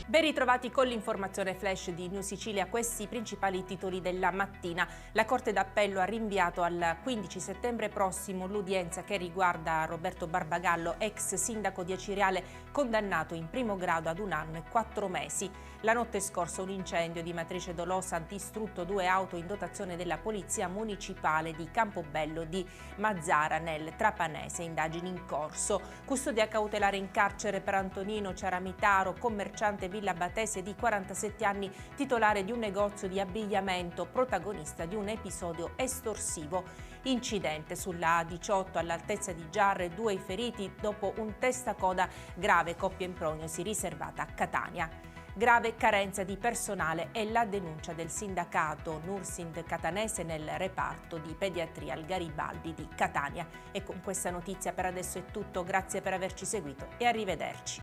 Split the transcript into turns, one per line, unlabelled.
Ben ritrovati con l'informazione flash di New Sicilia, questi i principali titoli della mattina. La Corte d'Appello ha rinviato al 15 settembre prossimo l'udienza che riguarda Roberto Barbagallo, ex sindaco di Acireale, condannato in primo grado ad 1 anno e 4 mesi. La notte scorsa un incendio di matrice dolosa ha distrutto 2 auto in dotazione della Polizia Municipale di Campobello di Mazzara nel Trapanese, indagini in corso. Custodia cautelare in carcere per Antonino Ciaramitaro, commerciante Villa Batese di 47 anni, titolare di un negozio di abbigliamento, protagonista di un episodio estorsivo. Incidente sulla A18 all'altezza di Giarre, 2 i feriti dopo un testacoda grave, coppia in prognosi riservata a Catania. Grave carenza di personale è la denuncia del sindacato Nursind catanese nel reparto di pediatria al Garibaldi di Catania. E con questa notizia per adesso è tutto, grazie per averci seguito e arrivederci.